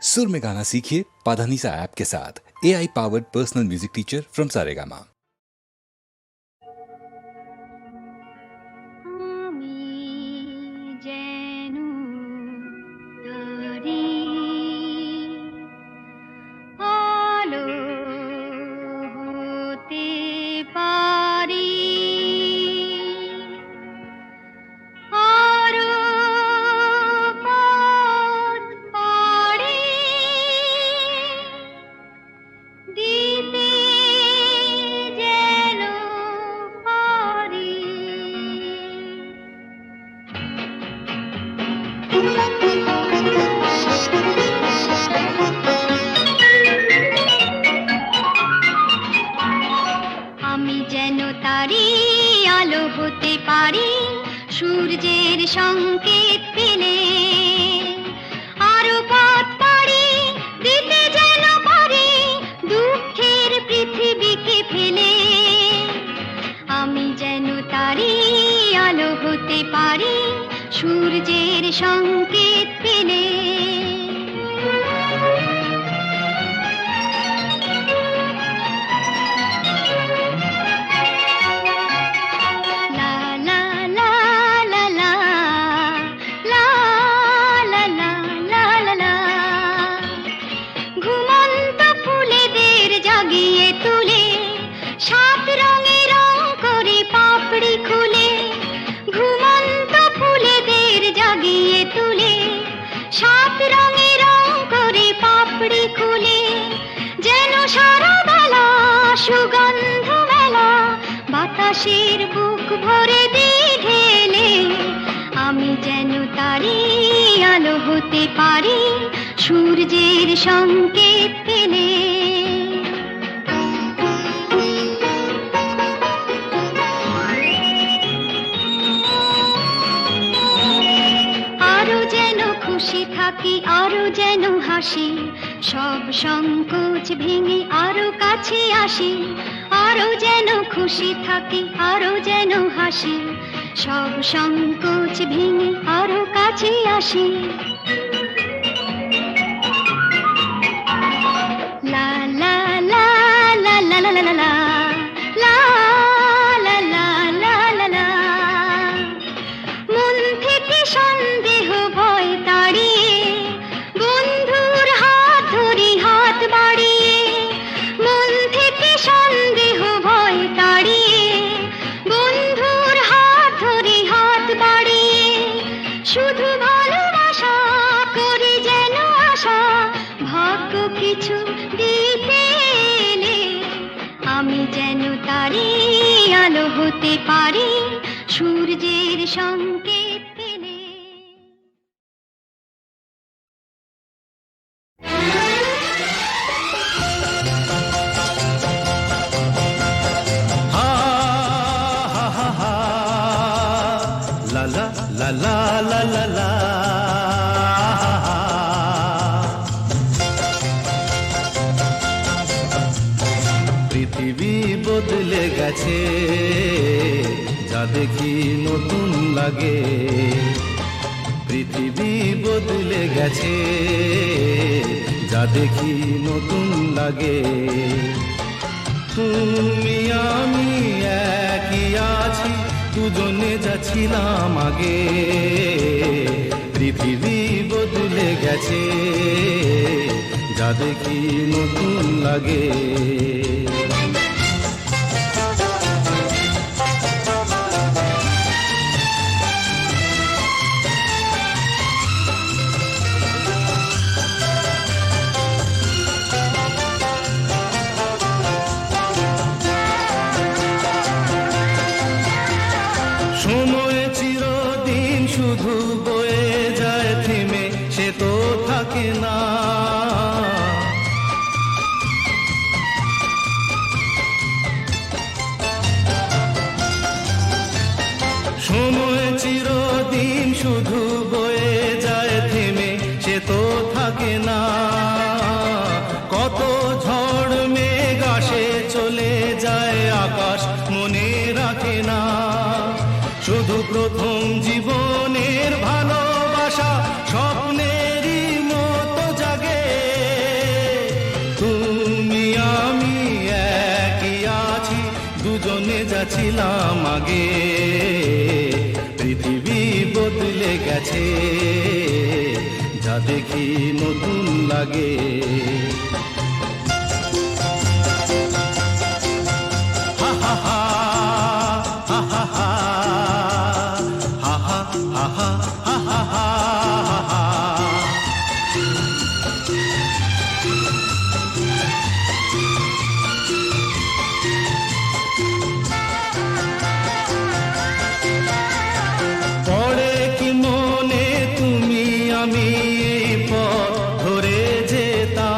सुर में गाना सीखिए पाधानीसा ऐप के साथ। AI powered personal music teacher from Saregama. সূর্যের সংকেত পেলে আরো পথ পাড়ি দিতে যেন পারি দুঃখের পৃথিবীকে ফেলে। আমি যেন তারি আলো হতে পারি সূর্যের সংকেত পেলে। সুগন্ধ মেলা বাতাসের বুক ভরে দিয়ে ঢেলে আমি যেন তারি আলো হতে পারি সূর্যের সংকেত পেলে। আরো যেন খুশি থাকি আরো যেন হাসি সব সংকোচ ভেঙে আরো কাছে আসি। আরো যেন খুশি থাকি আরো যেন হাসি সব সংকোচ ভেঙে আরো কাছে আসি। লা লা লা লা লা লা লা লা লা লা লা লা লা লা। মন থেকে সন্দেহ ভয় তাড়িয়ে বন্ধুর হাত ধরি হাত বাড়িয়ে। মন থেকে সন্দেহ ভয় তাড়িয়ে বন্ধুর হাত ধরি হাত বাড়িয়ে। শুধু ভালোবাসা করি যেন আশা ভাগ্য কিছু দিতে এলে আমি যেন তারি আলো হতে পারি সূর্যের সংকেত পেলে। La la la la la পৃথিবী বদলে গেছে যা দেখি নতুন লাগে। পৃথিবী বদলে গেছে যা দেখি নতুন লাগে। তুমি আমি একই আছি দুজনে যাচ্ছিলাম আগে। পৃথিবী বদলে গেছে যা দেখি নতুন লাগে। সময় চিরদিন শুধু বয়ে যায় থেমে সে তো থাকে না। সময় চিরদিন শুধু বয়ে যায় থেমে সে তো থাকে না। কত ঝড় মেঘ আসে চলে যায় আকাশ মনে রাখে না। শুধু প্রথম জীবনের ভালোবাসা স্বপ্নেরই মতো জাগে। দুজনে যাচ্ছিলাম আগে, পৃথিবী বদলে গেছে, যা দেখি নতুন লাগে। হা হা হা, হা হা হা, হা হা হা, হা হা হা। পড়ে কি মনে তুমি আমি এই পথ ধরে যেতাম,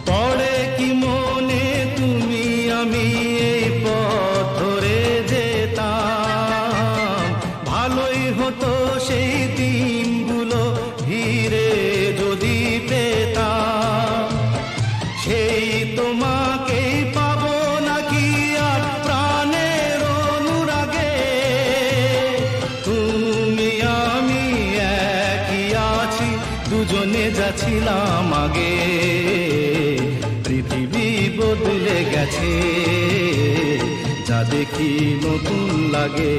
পড়ে কি মনে তুমি আমি এই পথ ধরে যেতাম, ভালোই হতো সেই দিনগুলো ধীরে যদি পেতাম, সেই তোমাকেই পাবো নাকি আর প্রাণের অনুরাগে, তুমি আমি একই আছি, দুজনে যাচ্ছিলাম আগে, পৃথিবী বদলে গেছে, যা দেখি নতুন লাগে।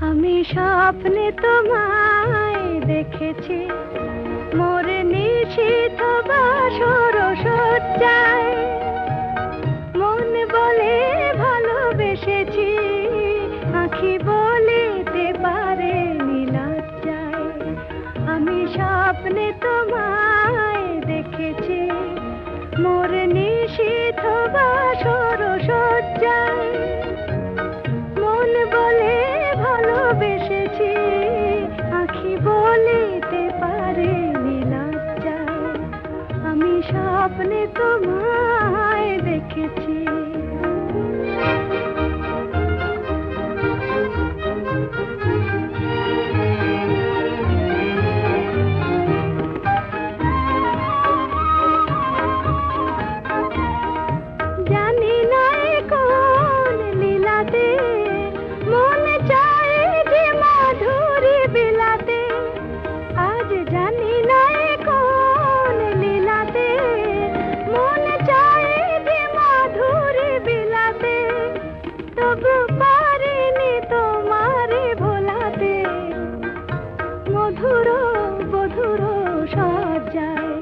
আমি স্বপ্নে তোমায় দেখেছি, মোর নিশীথ বাসর সজ্জায়, মন বলে ভালোবেসেছি, আঁখি বলিতে পারে নীলজ্জায়। আমি স্বপ্নে তোমায় দেখেছি, মোর নিশীথ বাসর সজ্জায়, মন বলে ভালোবেসেছি, আঁখি বলিতে পারে নীলজ্জায়। আমি স্বপ্নে তোমায় দেখেছি। জানি না কোন লীলাতে মন চায় যে মাধুরী বিলাতে, আজ জানি না কোন লীলাতে মন চায় যে মাধুরী বিলাতে, তবু পারিনি তোমারে ভোলাতে, মধুর মধুর সজ্জায়,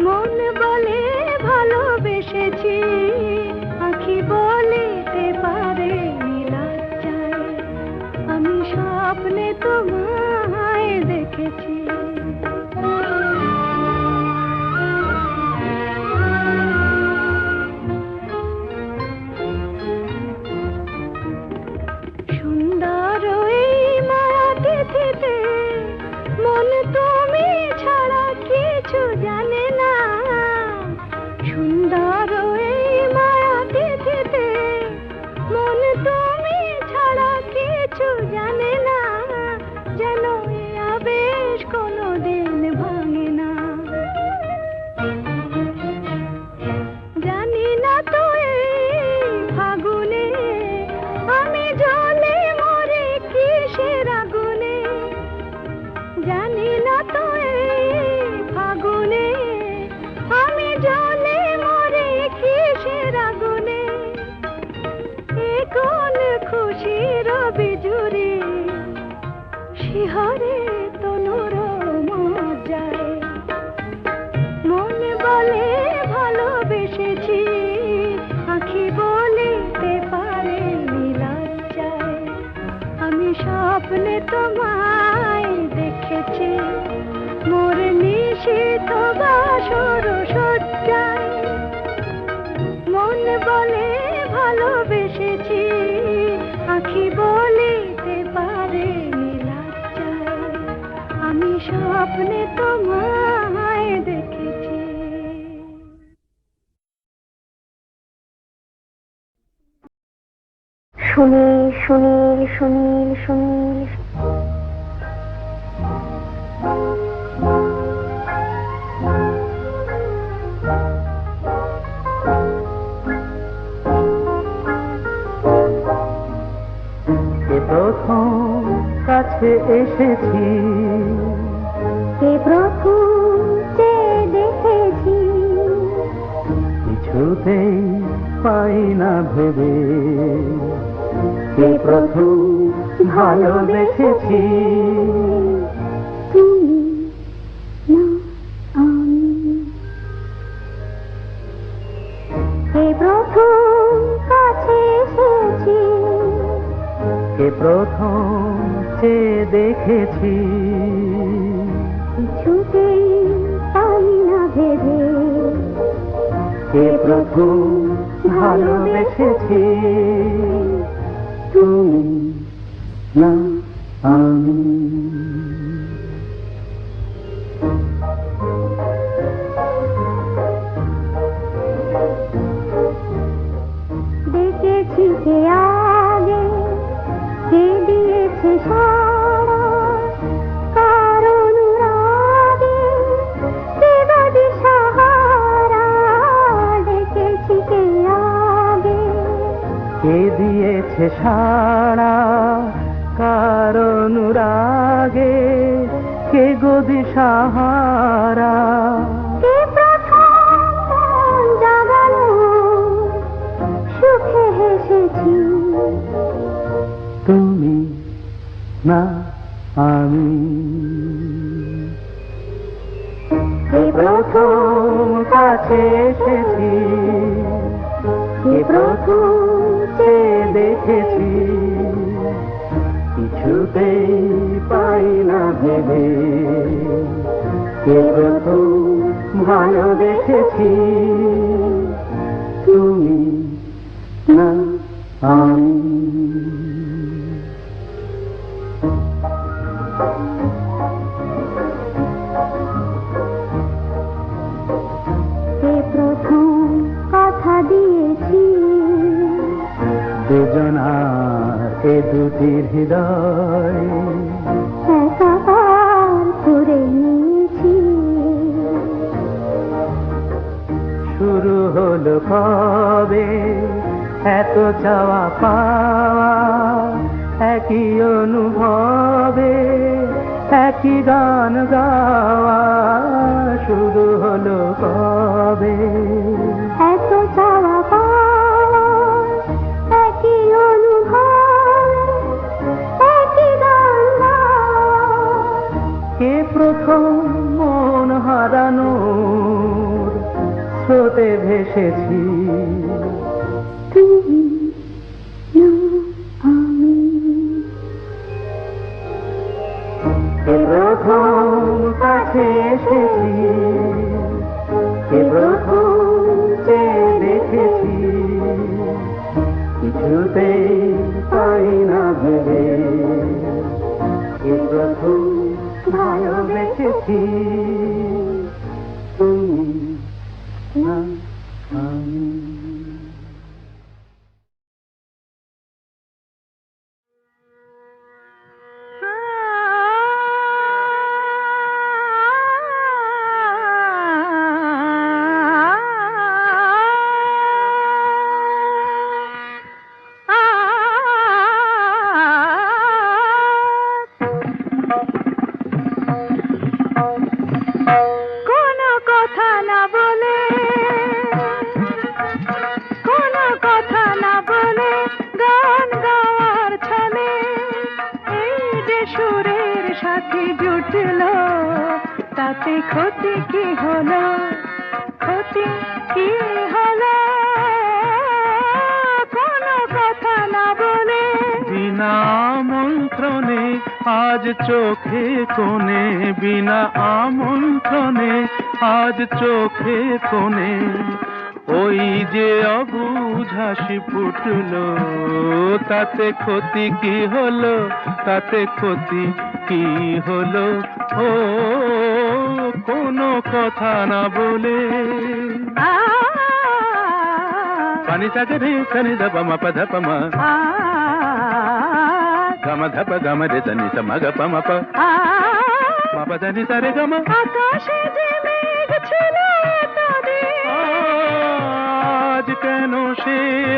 মন বলে ভালোবেসেছি, আঁখি বলিতে পারে নীলজ্জায়। আমি স্বপ্নে তোমায় দেখেছি। সুন্দর এই মায়া তিথিতে মন তুমি ছাড়া কিছু জানে না, সুন্দর এই মায়া তিথিতে মন তুমি ছাড়া কিছু জানে না, যেন এ আবেশ কোনোদিন ভাঙে না। জানি না তো এই ফাগুনে আমি জ্বলে মরে কিসের আগুনে, জানি না তো এই ফাগুনে আমি জ্বলে মরে কিসের আগুনে, এ কোন খুশির বিজুরি শিহরে তনুর মজ্জায়, মন বলে ভালোবেসেছি, আঁখি বলিতে পারে নীলজ্জায়। আমি স্বপ্নে তোমায় দেখেছি, মোর নিশীথ বাসর সজ্জায়, মন বলে ভালোবেসেছি, আঁখি বলিতে পারে নীলজ্জায়। আমি স্বপ্নে তোমায় দেখেছি। সুনীল সুনীল সুনীল সুনীল কে প্রথম কাছে এসেছি, কে প্রথম চেয়ে দেখেছি, কিছুতেই পাই না ভেবে, কে প্রথম ভালোবেসেছি। তুমি না আমি, কে প্রথম কাছে এসেছি, কে প্রথম চেয়ে দেখেছি, কিছুতেই পাই না ভেবে, কে প্রথম ভালোবেসেছি। তুমি না আমি। দেখেছি কে আগে, কে দিয়েছে সাড়া, কার অনুরাগে, কে বা দিশাহারা। দেখেছি কে আগে, কে দিয়েছে সাড়া, কার অনুরাগে, কে গো দিশাহারা। কে প্রথম মন জাগালো, সুখে হেসেছি। তুমি না আমি। কে প্রথম কাছে এসেছি, কে প্রথম চেয়ে দেখেছি, কিছুতেই পাই না ভেবে, কে প্রথম ভালোবেসেছি। তুমি না আমি। কে প্রথম কথা দিয়েছি, দুজনার এ দুটি হৃদয় একাকার করে নিয়েছি। শুরু হলো কবে এত চাওয়া পাওয়া, একই অনুভবে একই গান গাওয়া। শুরু হলো কবে এত চাওয়া পাওয়া, একই অনুভব, একই গান গাওয়া। কে প্রথম মন হারানোর স্রোতে ভেসেছি। তুমি না আমি, কে প্রথম কাছে এসেছি, কে প্রথম চেয়ে দেখেছি, কিছুতেই পাই না ভেবে, কে প্রথম ভালোবেসেছি। তুমি না আমি। কোনো কথা না বলে, কোনো কথা না বলে, গান গাওয়ার ছলে এই যে সুরের সাথে জুটলো, তাতে ক্ষতি কি হলো, ক্ষতি কি হলো? কোনো কথা না বলে, বিনা আমন্ত্রণে আজ চোখে কোণে, বিনা আমন্ত্রণে আজ চোখে কোণে, ওই যে অবুঝ হাসি ফুটলো, তাতে ক্ষতি কি হলো, তাতে ক্ষতি কি হলো? ও কোনো কথা না বলে। পানি সাগরে সানি দপ মা পধ পমা, గమ ధప గమ రే దని స మగ ప మ ప మ ప దని స రే గమ আকাশে যে মেঘ ছিল এতদিন আজ কেন সে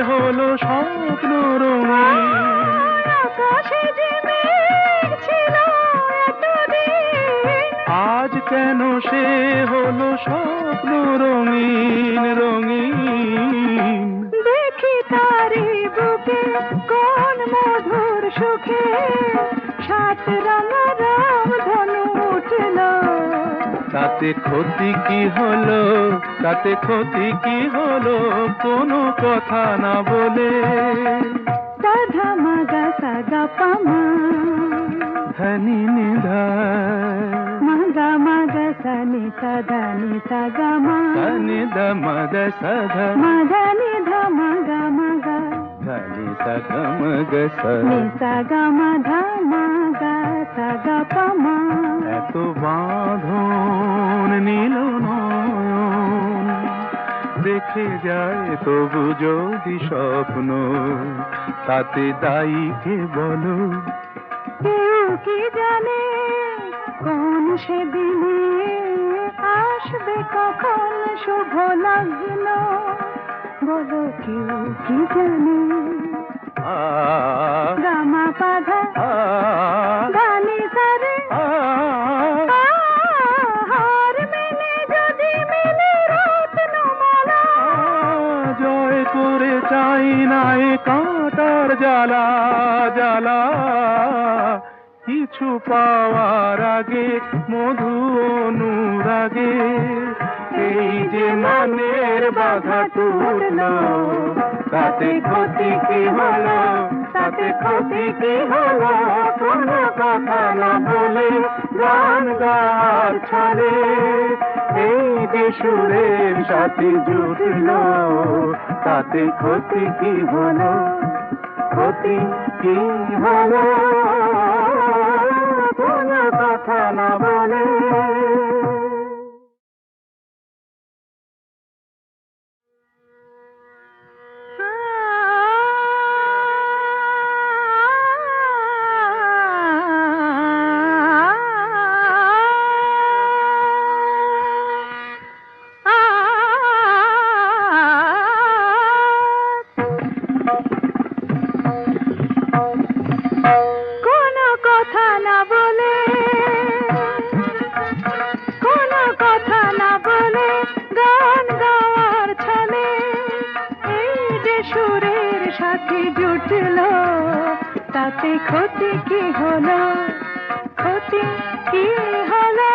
হলো স্বপ্ন রঙিন আকাশে যে মেঘ ছিল এতদিন আজ কেন সে হলো স্বপ্ন রঙিন রঙিন দেখি তারি বুকে কোন মধুর সুখে সাত রঙ রাম ধনু উঠল তাতে ক্ষতি কি হলো তাতে ক্ষতি কি হলো কোনো কথা না বলে সাধা মাগা সাগা পামা ধনি নিধা মাগা মাগা সানি সাধা নি সাগা মা ধনি দ মদ সধ মাগা নি ধা মাগা মাগা ধনি সগ মগ স নি সাগা মা ধা মাগা সাগা পামা এত বাঁধন নীল নয়ন দেখে যায় তবু যদি স্বপ্ন তাতে দায়ী কে বলো কেউ কি জানে কোন সেদিনে আসবে কখন শুভ লগ্ন বলো কেউ কি জানে আ গামা পাধা আ গানি সারে আ হার মেনে যদি মেলে রত্নমালা জয় করে চাই না এ কাঁটার জ্বালা জ্বালা কিছু পাওয়ার আগে মধু অনুরাগে এই যে মনের বাধা টুটলো তাতে ক্ষতি কি হলো তাতে ক্ষতি কি হলো কোনো কথা না বলে গান গার ছলে এই যে সুরের সাথে জুটলো তাতে ক্ষতি কি হলো ক্ষতি কি হলো কোনো কথা না বলে কোনো কথা না বলে কোনো কথা না বলে গান গাওয়ার ছলে এই যে সুরের সাথে জুটল তাতে ক্ষতি কি হলো ক্ষতি কি হলো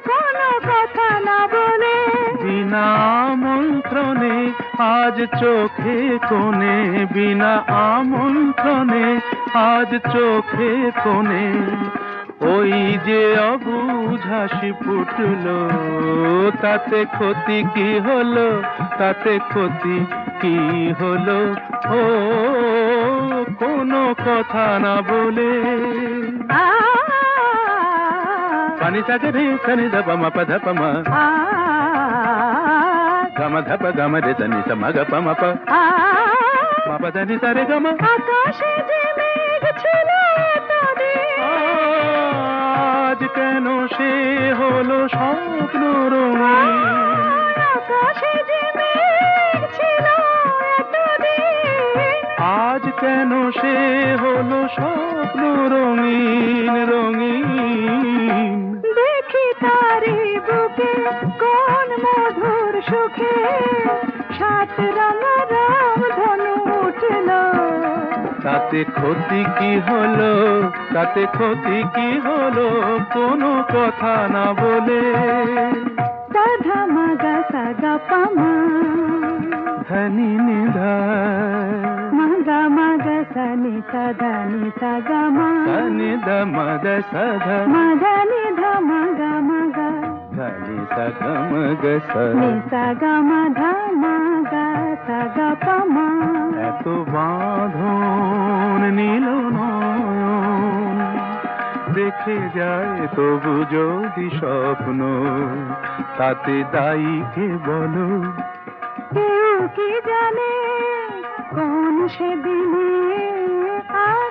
কোনো কথা না বলে বিনা আমন্ত্রণে আজ চোখে কোণে বিনা আমন্ত্রণে আজ চোখে কোণে ওই যে অবুঝ হাসি ফুটলো তাতে ক্ষতি কি হলো তাতে ক্ষতি কি হলো ও কোনো কথা না বলে পানি সাগে রে সনি দ পম পধ পম গম ধপ গম রে దని স মগ পম প ম পধনি স রে গম আকাশে যে মেঘ ছিল এতদিন আজ কেন সে হলো স্বপ্ন রঙিন আকাশে যে মেঘ ছিল এতদিন আজ কেন সে হলো স্বপ্ন রঙিন রঙিন দেখি তারি বুকে কোন মধুর সুখে সাত রঙ রাম ধনু উঠল তাতে ক্ষতি কি হলো তাতে ক্ষতি কি হলো কোনো কথা না বলে সাধা মাগা সাগা পামা ধনি নিধা মাগা মাগা সানি সাধা নি সাগা মা ধনি দ মদ সধ মাগা নি ধা মাগা মাগা ধনি সগ মগ স নি সাগা মা ধা মাগা সাগা পামা এত বাঁধন নীল নয়ন দেখে যায় তবু যদি স্বপ্ন তাতে দায়ী কে বলো কেউ কি জানে কোন সেদিনে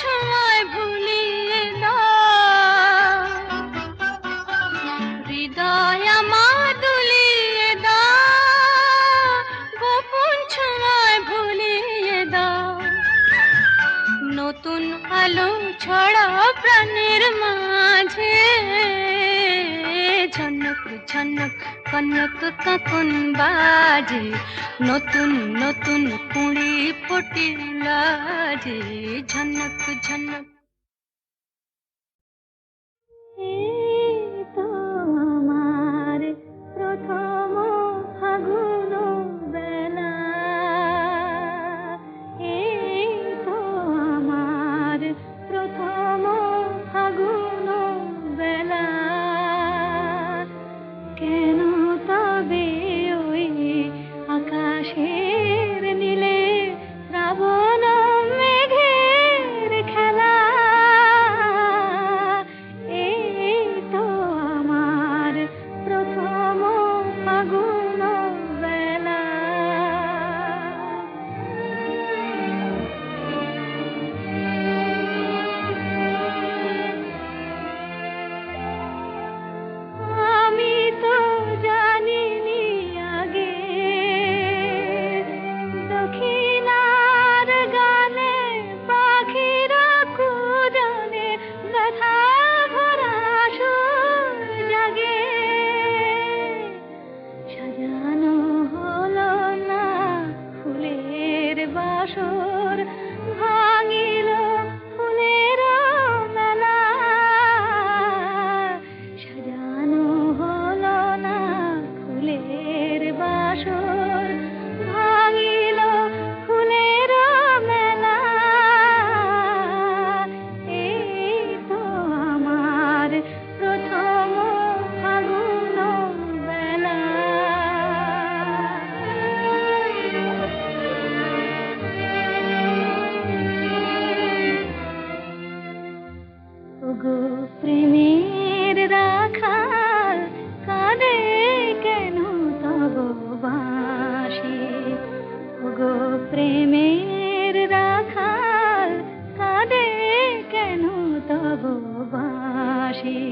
ছোঁয়ায় ভুলিয়ে দাও, হৃদয় আমার দুলিয়ে দাও, গোপন ছোঁয়ায় ভুলিয়ে দাও, নতুন আলো ছড়াও প্রাণের মাঝে, ঝনক ঝনক কনক কাকন বাজে, নতুন নতুন কুড়ি ফুটিল যে, ঝনক ঝনক। এই তো আমার প্রথম ফাগুন বেলা, এই তো আমার প্রথম ফাগুন বেলা, কেন তবে ওই আকাশের নীলে শ্রাবণ মেঘের খেলা, এই তো আমার প্রথম ফাগুন বেলা। আমি তো জানিনি আগে দক্ষিণার গানে পাখিরা কুজনে ব্যথা ভরা সুর জাগে, সাজানো হলো না ফুলের বাসর, ভাঙিল ফুলের মেলা, সাজানো হলো না ফুলের বাসর, ভাঙিল ফুলের মেলা, এই তো আমার প্রথম ফাগুন বেলা। ওগো প্রেমের রাখাল কাঁদে কেন তব বাঁশি, ওগো প্রেমের রাখাল কাঁদে কেন তব বাঁশি,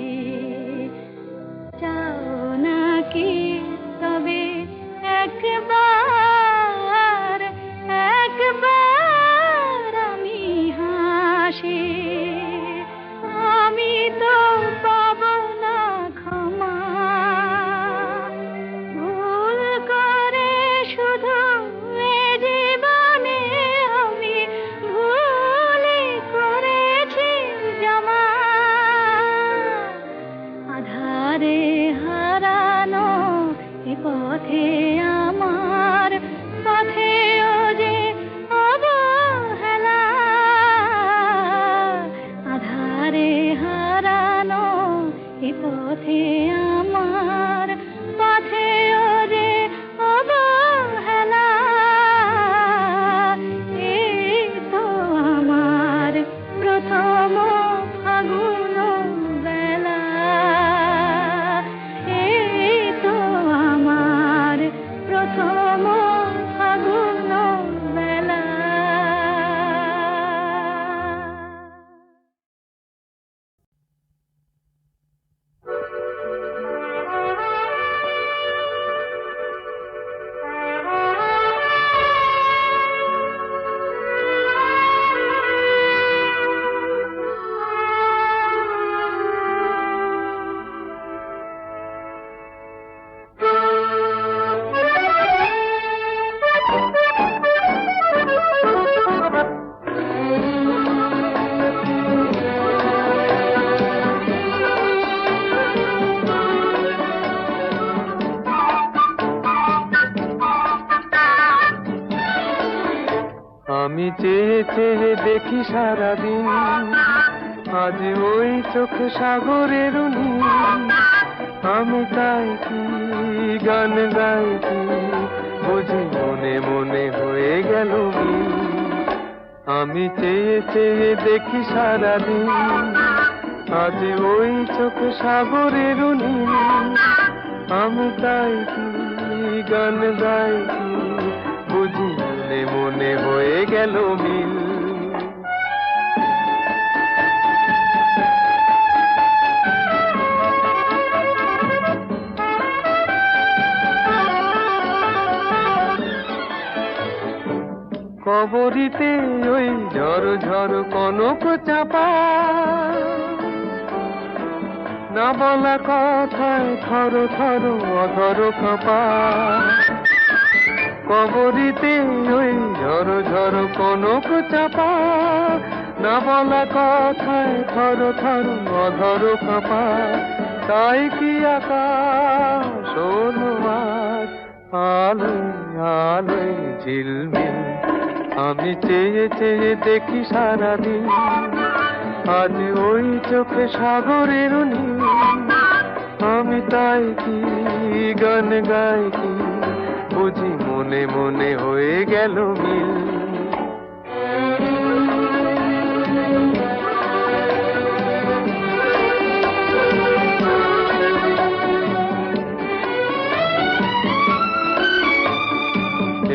চাও নাকি তবে একবার একবার আমি হাসি, আমি তো পাব না ক্ষমা, ভুল করে শুধু এ জীবনে আমি ভুলই করেছি জমা, আধারে হারানো এ পথে আমার, পথেও যে অবহেলা, আধারে হারানো এ পথে আমার, পথেও যে অবহেলা, এই তো আমার প্রথম ফাগুন বেলা, এই তো আমার প্রথম ফাগুন বেলা। আমি চেয়ে চেয়ে দেখি সারাদিন, আজ ওই চোখ সাগরের নীল, আমি তাই কি গান গাই কি বুঝি মনে মনে হয়ে গেল মিল। আমি চেয়ে চেয়ে দেখি সারাদিন, আজ ওই চোখ সাগরের নীল, আমি তাই কি গান গাই কি বুঝি মনে মনে হয়ে গেল মিল। কবরিতে ওই ঝড় ঝড় কনক চাপা, না বলা কথায় থর থর অধর কাঁপা। কবরিতে ওই ঝড় ঝড় কনক চাপা, না বলা কথায় থর থর অধর কাঁপা। তাই কি আকাশ হলো আজ আলোয় আলোয় ঝিলমিল, আমি চেয়ে চেয়ে দেখি সারাদিন, আজ ওই চোখে সাগরের নীল। আমি তাই কি গান গাই কি, বুঝি মনে মনে হয়ে গেল মিল।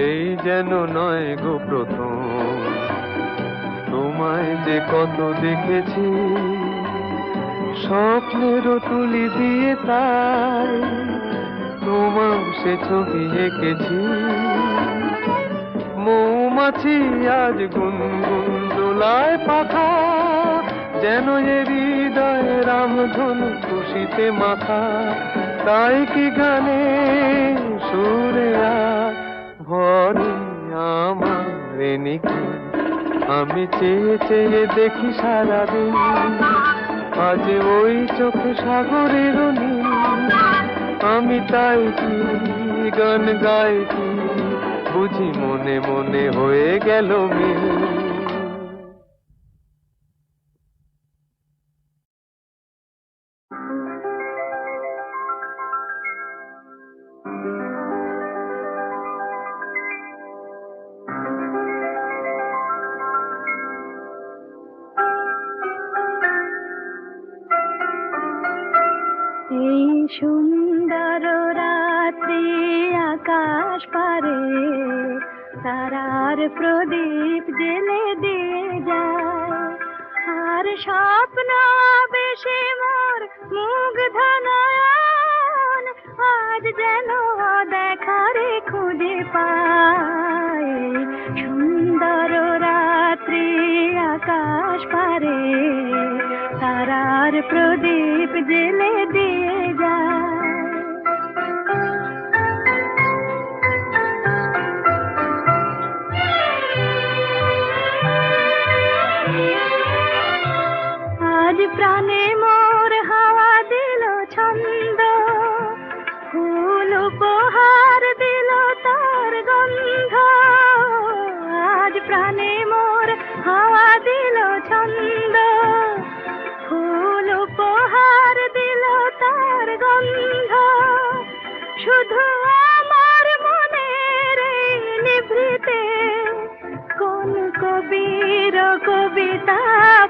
এই যেন নয় গো প্রথম, তোমায় যে কত দেখেছি, স্বপ্নেরও তুলি দিয়ে তাই তোমার সে ছবি এঁকেছি। মৌমাছি আজ গুনগুন দোলায় পাখা, যেন এ হৃদয় রামধনু খুশিতে মাখা। তাই কি গানে সুরে আজ ভরে আমার নিখি, আমি চেয়ে চেয়ে দেখি সারাদিন, আজ ওই চোখে সাগরের নীল। আমি তাই কি গান গাই কি, বুঝি মনে মনে হয়ে গেল মিল। এই সুন্দর রাত্রি আকাশ পারে তারার প্রদীপ জেলে দিয়ে যায়, আর স্বপ্ন বেশি মোর মুগ্ধ নয়ন আজ যেন দেখারে খুঁজে পায়। সুন্দর রাত্রি আকাশ পারে তারার প্রদীপ জেলে দিয়ে যায়। আজ প্রাণে মোর হাওয়া দিল ছন্দ, ফুল উপহার দিল তার গন্ধ। আজ প্রাণে মোর হাওয়া দিল ছন্দ, ফুল উপহার দিল তার গন্ধ। শুধু আমার মনের এই নিভৃতে কোন কবির কবিতা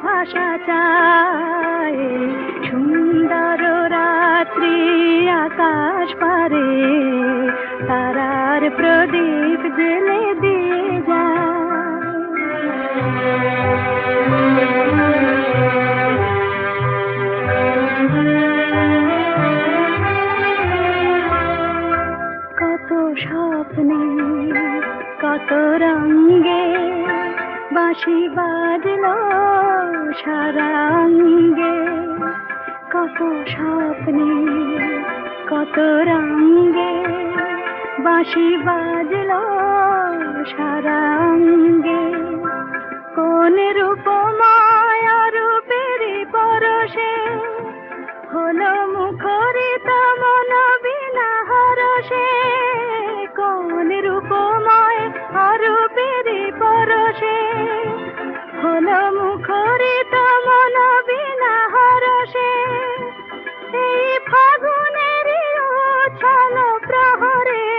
ভাষা চায়। সুন্দর রাত্রি আকাশ পারে তারার প্রদীপ জেলে দিয়ে কত স্বপ্নে কত রঙে বাঁশি বাজলো সারা অঙ্গে। কত স্বপ্নে কত রঙে বাঁশি বাজলো সারা অঙ্গে। কোন রূপময় রূপের পরশে হলো মুখরিত মন বিনা হরষে। কোন রূপময় রূপের পরশে হলো মুখরিত মন বিনা হরষে। এই ফাগুনের উছল প্রহরে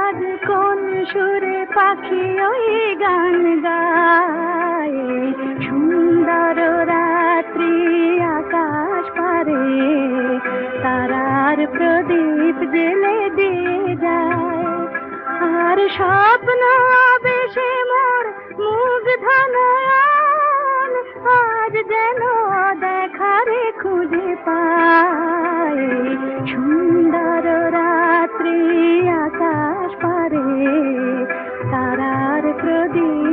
আজ কোন সুরে পাখি ওই গান গায়। সুন্দর রাত্রি আকাশ পারে তারার প্রদীপ জেলে দিয়ে যায়, আর স্বপ্ন বেশে মোর মুগ্ধ নয়ন আজ যেন দেখারে খুঁজে পায়। সুন্দর রাত্রি আকাশ পারে তারার দিন